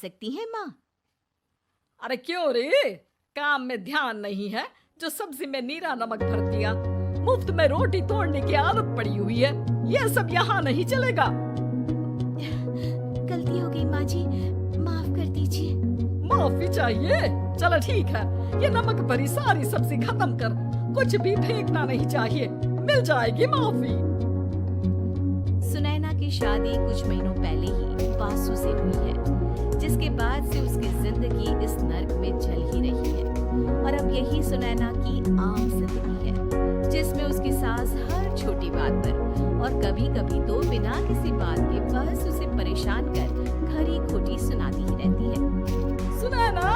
सकती हैं माँ। अरे क्यों रे, काम में ध्यान नहीं है जो सब्जी में नीरा नमक भर दिया। मुफ्त में रोटी तोड़ने की आदत पड़ी हुई है, ये सब यहाँ नहीं चलेगा। गलती हो गई माँ जी, माफ कर दीजिए। माफी चाहिए? चलो ठीक है, ये नमक भरी सारी सब्जी खत्म कर, कुछ भी फेंकना नहीं चाहिए, मिल जाएगी माफी। सुनैना की शादी कुछ महीनों पहले ही वासु से हुई है, जिसके बाद से उसकी जिंदगी इस नर्क में जल ही रही है। और अब यही सुनैना की आम जिंदगी है, जिसमें उसकी सास हर छोटी बात पर और कभी कभी तो बिना किसी बात के बस उसे परेशान कर खरी खोटी सुनाती ही रहती है। सुनैना,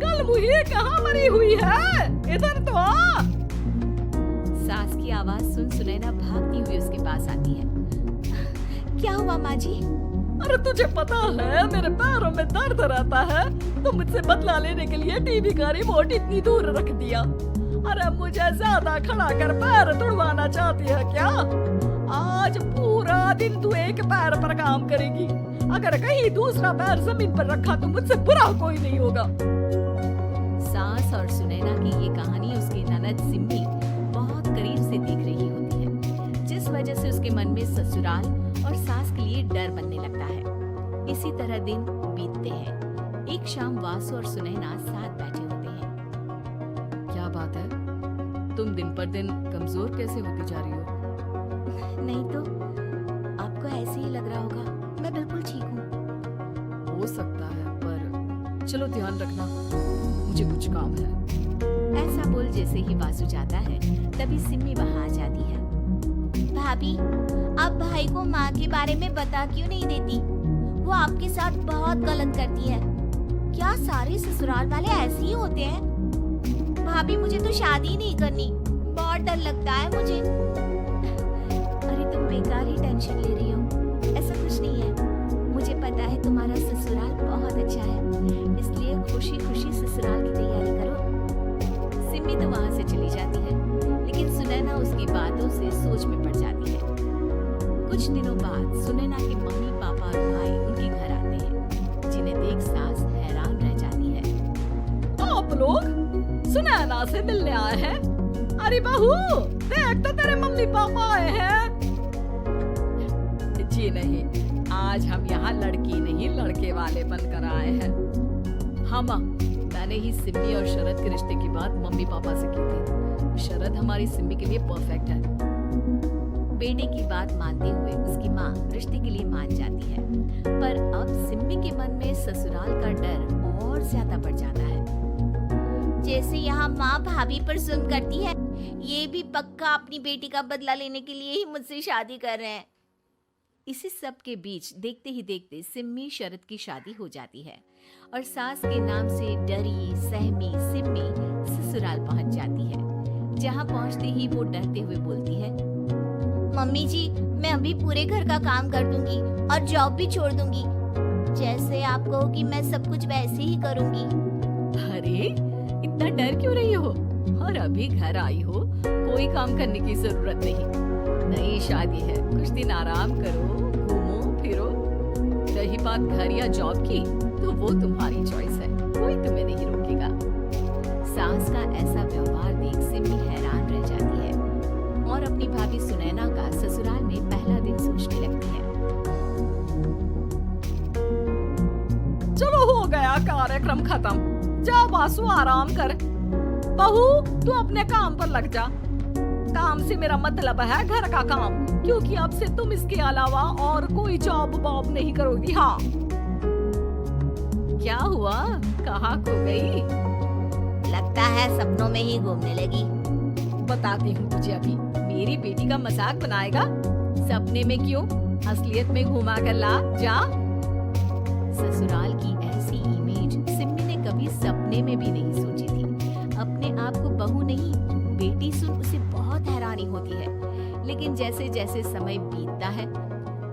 कल मुही कहाँ मरी हुई है, इधर तो आ। सास की आवाज सुन सुनैना भागती हुई उसके पास आती है। क्या हुआ माँ जी? अरे तुझे पता है मेरे पैरों में दर्द रहता है, तो मुझसे बदला लेने के लिए टीवी का रिमोट इतनी दूर रख दिया। अरे मुझे ज्यादा खड़ा कर पैर तुड़वाना चाहती है क्या? आज पूरा दिन तू एक पैर पर काम करेगी, अगर कहीं दूसरा पैर जमीन पर रखा तो मुझसे बुरा कोई नहीं होगा। सास और सुनैना की ये कहानी उसकी ननद सिम्मी बहुत करीब से देख रही होती है, जिस वजह से उसके मन में ससुराल और सास के लिए डर बनने लगता है। इसी तरह दिन बीतते हैं। एक शाम वासु और सुनैना साथ बैठे होते हैं। क्या बात है, तुम दिन पर दिन कमजोर कैसे होती जा रही हो? नहीं तो आपको ऐसे ही लग रहा होगा, मैं बिल्कुल ठीक हूँ। हो सकता है, पर चलो ध्यान रखना, मुझे कुछ काम है। ऐसा बोल जैसे ही वासु जाता है, तभी सिम्मी वहाँ आ जाती है। भाभी, आप भाई को माँ के बारे में बता क्यों नहीं देती? वो आपके साथ बहुत गलत करती है। क्या सारे ससुराल वाले ऐसे ही होते हैं? भाभी, मुझे तो शादी नहीं करनी, बहुत डर लगता है मुझे। अरे तुम बेकार ही टेंशन ले रही हो, ऐसा कुछ नहीं है। मुझे पता है तुम्हारा ससुराल बहुत अच्छा है, इसलिए खुशी खुशी ससुराल की तैयारी करो। सिम्मी तो वहाँ से चली जाती है, लेकिन सुनैना उसकी बातों से सोच में पड़ जाती है। कुछ दिनों बाद सुनैना के मम्मी पापा और भाई उनके घर आते हैं, जिन्हें देख सास हैरान रह जाती है। आप लोग सुनैना से मिलने आए हैं? अरे बहू, देख तो तेरे मम्मी पापा आए हैं। जी नहीं, आज हम यहाँ लड़की नहीं लड़के वाले बनकर आए हैं। हाँ माँ, मैंने ही सिम्मी और शरद के रिश्ते की बात मम्मी पापा से की थी। शरद हमारी सिम्मी के लिए परफेक्ट है। बेटे की बात मानते हुए उसकी माँ रिश्ते के लिए मान जाती है, पर अब सिम्मी के मन में ससुराल का डर और ज्यादा बढ़ जाता है। जैसे यहाँ माँ भाभी पर जुल्म करती है, ये भी पक्का अपनी बेटी का बदला लेने के लिए ही मुझसे शादी कर रहे हैं। इसी सब के बीच देखते ही देखते सिम्मी शरद की शादी हो जाती है और सास के नाम से डरी सहमी सिम्मी ससुराल पहुंच जाती है। जहां पहुंचते ही वो डरते हुए बोलती है, मम्मी जी, मैं अभी पूरे घर का काम कर दूंगी और जॉब भी छोड़ दूंगी। जैसे आप कहोगी मैं सब कुछ वैसे ही करूंगी। अरे इतना डर क्यों रही हो? और अभी घर आई हो, कोई काम करने की जरूरत नहीं। नई शादी है, कुछ दिन आराम करो, घूमो फिरो। रही बात घर या जॉब की, तो वो तुम्हारी चॉइस है, कोई तुम्हें नहीं रोकेगा। सास का ऐसा व्यवहार देख सिम्मी हैरान रह जाती है और अपनी भाभी सुनैना का ससुराल में पहला दिन सोचने लगती है। चलो हो गया कार्यक्रम खत्म, जा वासु आराम कर। बहू, तू अपने काम पर लग जा। काम से मेरा मतलब है घर का काम, क्योंकि अब से तुम इसके अलावा और कोई जॉब वॉब नहीं करोगी। हाँ। क्या हुआ, कहाँ खो गई? लगता है सपनों में ही घूमने लगी। बताती हूँ तुझे अभी। मेरी बेटी का मजाक बनाएगा? सपने में क्यों, असलियत में घुमा कर ला, जा। ससुराल की ऐसी इमेज सिम्मी ने कभी सपने में भी नहीं सोची थी। अपने आप को बहू नहीं, बेटी सुन उसे बहुत हैरानी होती है। लेकिन जैसे जैसे समय बीतता है,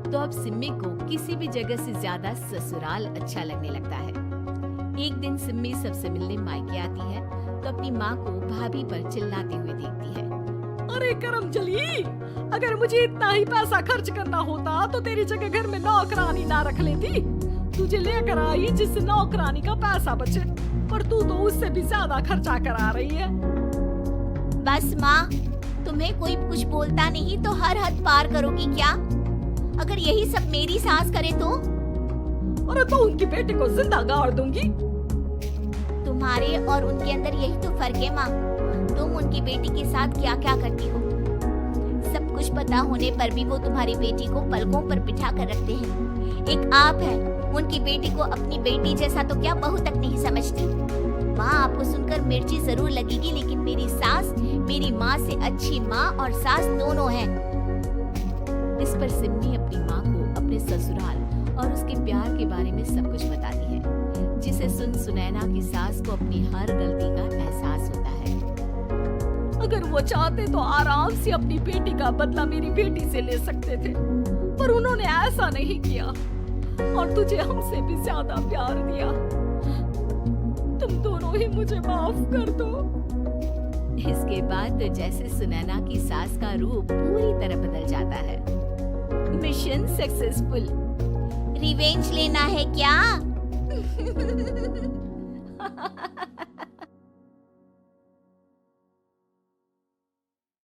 तो अब सिम्मी को किसी भी जगह से ज्यादा ससुराल अच्छा लगने लगता है। एक दिन सिम्मी सबसे मिलने मायके आती है, तो अपनी माँ को भाभी पर चिल्लाते हुए देखती है। अरे करमचली, अगर मुझे इतना ही पैसा खर्च करना होता तो तेरी जगह घर में नौकरानी ना रख लेती। तुझे लेकर आई जिससे नौकरानी का पैसा बचे, पर तू तो उससे भी ज्यादा खर्चा करा रही है। बस माँ, तुम्हें कोई कुछ बोलता नहीं तो हर हद पार करोगी क्या? अगर यही सब मेरी सास करे तो? अरे तो उनकी बेटी को जिंदा गाड़ दूंगी। तुम्हारे और उनके अंदर यही तो फर्क है माँ। तुम उनकी बेटी के साथ क्या क्या करती हो, सब कुछ पता होने पर भी वो तुम्हारी बेटी को पलकों पर बिठा कर रखते हैं। एक आप है, उनकी बेटी को अपनी बेटी जैसा तो क्या बहू तक नहीं समझती। माँ, आपको सुनकर मिर्ची जरूर लगेगी, लेकिन मेरी सास मेरी माँ से अच्छी माँ और सास दोनों हैं। इस पर सिम्मी अपनी माँ को अपने ससुराल और उसके प्यार के बारे में सब कुछ बताती है, जिसे सुन सुनैना की सास को अपनी हर गलती का एहसास होता है। अगर वो चाहते तो आराम से अपनी बेटी का बदला मेरी बेटी से ले सकते थे, पर उन्होंने ऐसा नहीं किया और तुझे हमसे भी ज्यादा प्यार दिया। तुम दोनों ही मुझे माफ कर दो। इसके बाद तो जैसे सुनैना की सास का रूप पूरी तरह बदल जाता है। Mission successful. रिवेंज लेना है क्या?